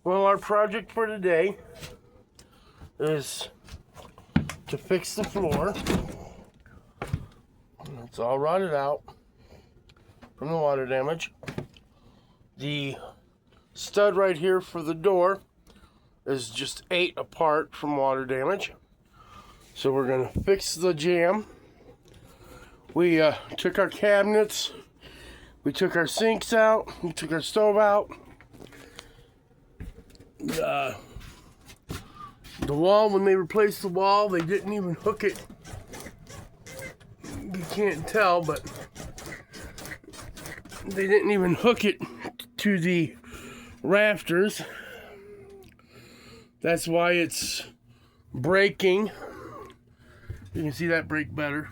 Well, our project for today is to fix the floor. It's all rotted out from the water damage. The stud right here for the door is just 8 apart from water damage. So we're going to fix the jamb. We took our cabinets, we took our sinks out, we took our stove out. The wall, when they replaced the wall, they didn't even hook it. You can't tell, but they didn't even hook it to the rafters. That's why it's breaking. You can see that break better.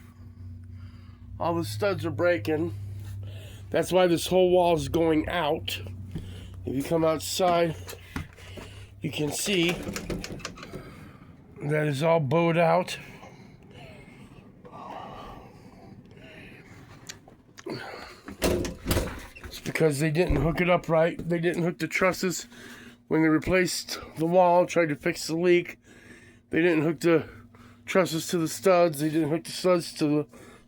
All the studs are breaking. That's why this whole wall is going out. If you come outside, you can see that is all bowed out. It's because they didn't hook it up right. They didn't hook the trusses when they replaced the wall, tried to fix the leak. They didn't hook the trusses to the studs. They didn't hook the studs to the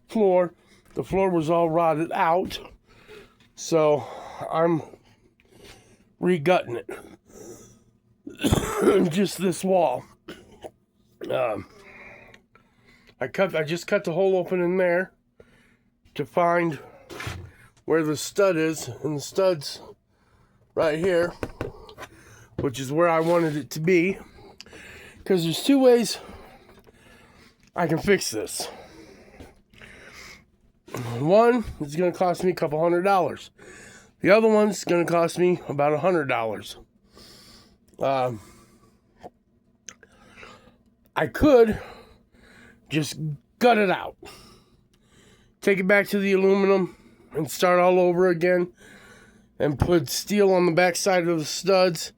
floor. The floor was all rotted out. So I'm re-gutting it. Just this wall. I just cut the hole open in there to find where the stud is, and the stud's right here, which is where I wanted it to be, because there's 2 ways I can fix this. One is going to cost me a couple $100. The other one's going to cost me about $100. I could just gut it out, take it back to the aluminum and start all over again, and put steel on the back side of the studs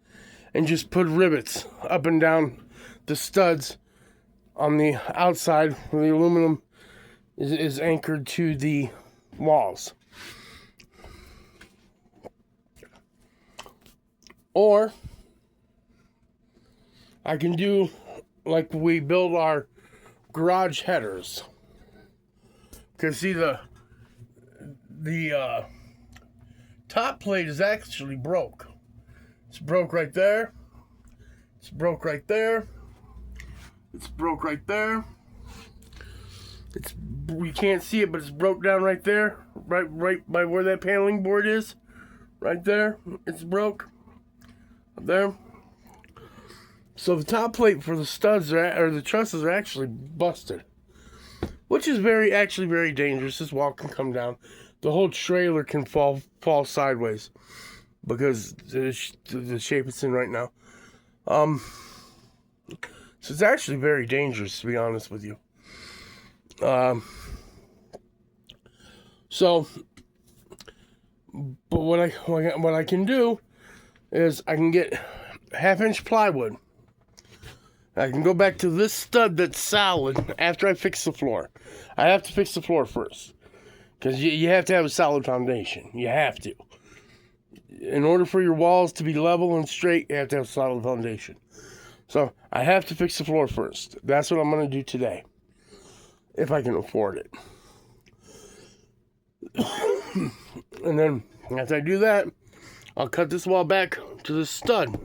and just put rivets up and down the studs on the outside where the aluminum is anchored to the walls. Or I can do like we build our garage headers. Because see, the top plate is actually broke. It's broke right there. It's broke right there. It's broke right there. We can't see it, but it's broke down right there, right by where that paneling board is. Right there, it's broke. Up there. So the top plate for the studs or the trusses are actually busted, which is actually very dangerous. This wall can come down. The whole trailer can fall sideways because the shape it's in right now. So it's actually very dangerous, to be honest with you. But what I can do is I can get 1/2-inch plywood. I can go back to this stud that's solid after I fix the floor. I have to fix the floor first, because you have to have a solid foundation. You have to. In order for your walls to be level and straight, you have to have a solid foundation. So I have to fix the floor first. That's what I'm going to do today, if I can afford it. And then after I do that, I'll cut this wall back to the stud.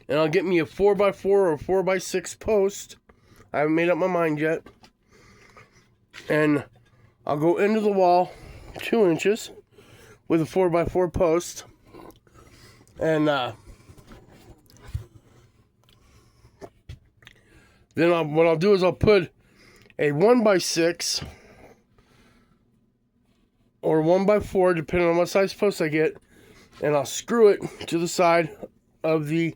And I'll get me a 4x4 or 4x6 post. I haven't made up my mind yet. And I'll go into the wall 2 inches with a 4x4 post. And then what I'll do is I'll put a 1x6 or 1x4, depending on what size post I get, and I'll screw it to the side of the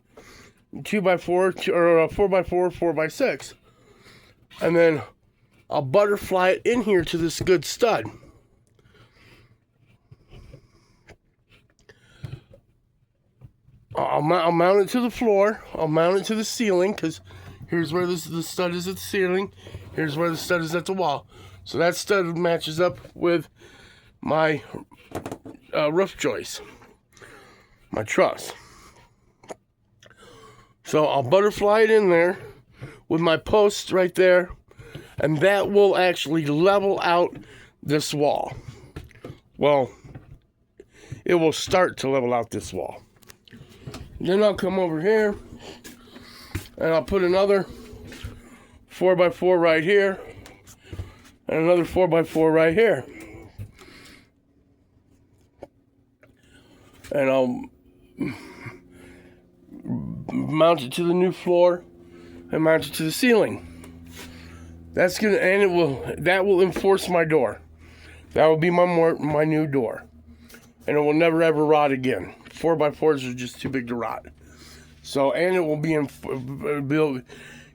2x4 or 4x4, 4x6, and then I'll butterfly it in here to this good stud. I'll mount it to the floor. I'll mount it to the ceiling, because here's where the stud is at the ceiling. Here's where the stud is at the wall. So that stud matches up with my roof joist, my truss. So I'll butterfly it in there with my post right there, and that will actually level out this wall. Well, it will start to level out this wall. Then I'll come over here and I'll put another 4x4 right here and another 4x4 right here. And I'll mount it to the new floor and mount it to the ceiling. That will enforce my door. That will be my new door. And it will never ever rot again. 4x4s are just too big to rot. So, and it will be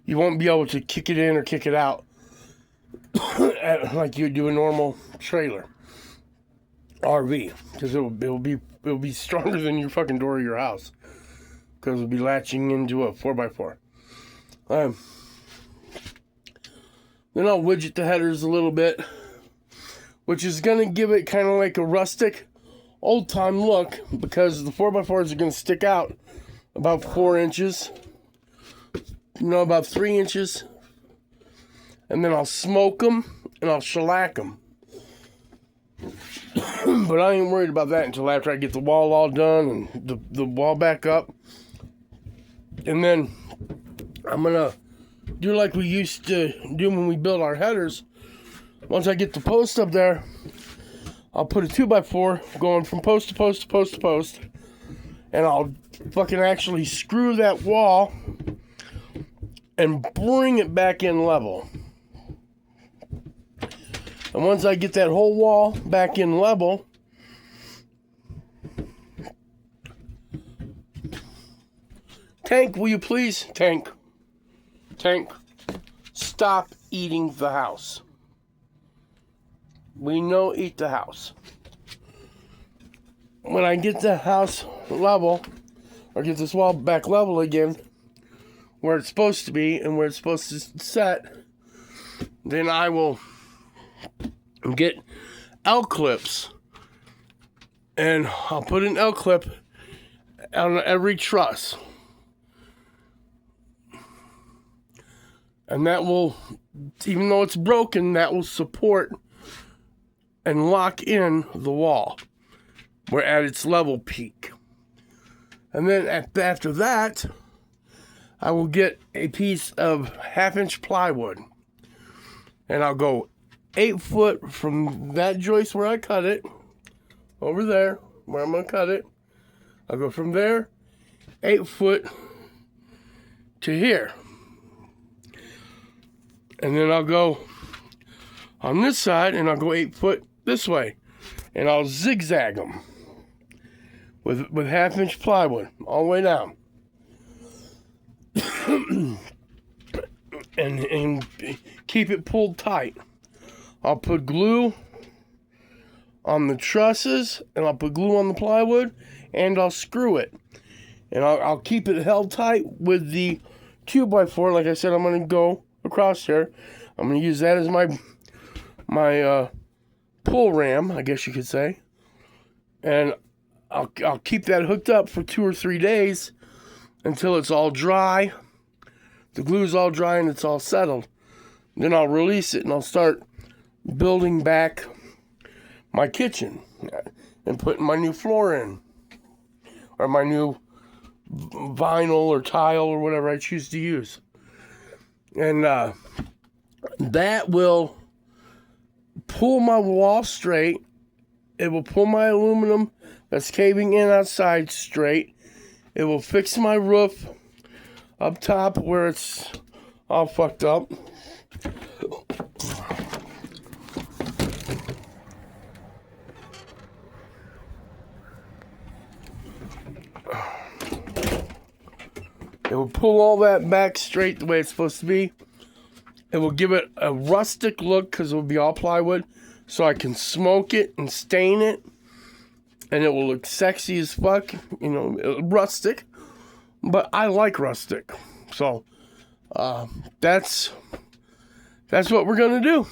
you won't be able to kick it in or kick it out like you do a normal trailer RV, because it'll be stronger than your fucking door of your house, because it'll be latching into a 4x4. Then I'll widget the headers a little bit, which is going to give it kind of like a rustic, old-time look, because the 4x4s are going to stick out about 4 inches, about 3 inches, and then I'll smoke them and I'll shellac them. But I ain't worried about that until after I get the wall all done and the wall back up. And then I'm going to do like we used to do when we built our headers. Once I get the post up there, I'll put a 2x4 going from post to post to post to post. And I'll fucking actually screw that wall and bring it back in level. And once I get that whole wall back in level, Tank, will you please? Tank, stop eating the house. We know eat the house. When I get the house level, or get this wall back level again, where it's supposed to be and where it's supposed to set, then I will get L-clips, and I'll put an L-clip on every truss. And that will, even though it's broken, that will support and lock in the wall. We're at its level peak. And then after that, I will get a piece of 1/2-inch plywood. And I'll go 8 foot from that joist where I cut it, over there, where I'm going to cut it. I'll go from there, 8 foot to here. And then I'll go on this side, and I'll go 8 foot this way. And I'll zigzag them with 1/2-inch plywood all the way down. and keep it pulled tight. I'll put glue on the trusses, and I'll put glue on the plywood, and I'll screw it. And I'll keep it held tight with the 2x4. Like I said, I'm going to go across here. I'm going to use that as my pull ram, I guess you could say. And I'll keep that hooked up for 2 or 3 days until it's all dry. The glue's all dry and it's all settled. Then I'll release it and I'll start building back my kitchen and putting my new floor in, or my new vinyl or tile or whatever I choose to use. And that will pull my wall straight. It will pull my aluminum that's caving in outside straight. It will fix my roof up top where it's all fucked up. It will pull all that back straight the way it's supposed to be. It will give it a rustic look because it will be all plywood. So I can smoke it and stain it. And it will look sexy as fuck. You know, rustic. But I like rustic. So that's what we're going to do.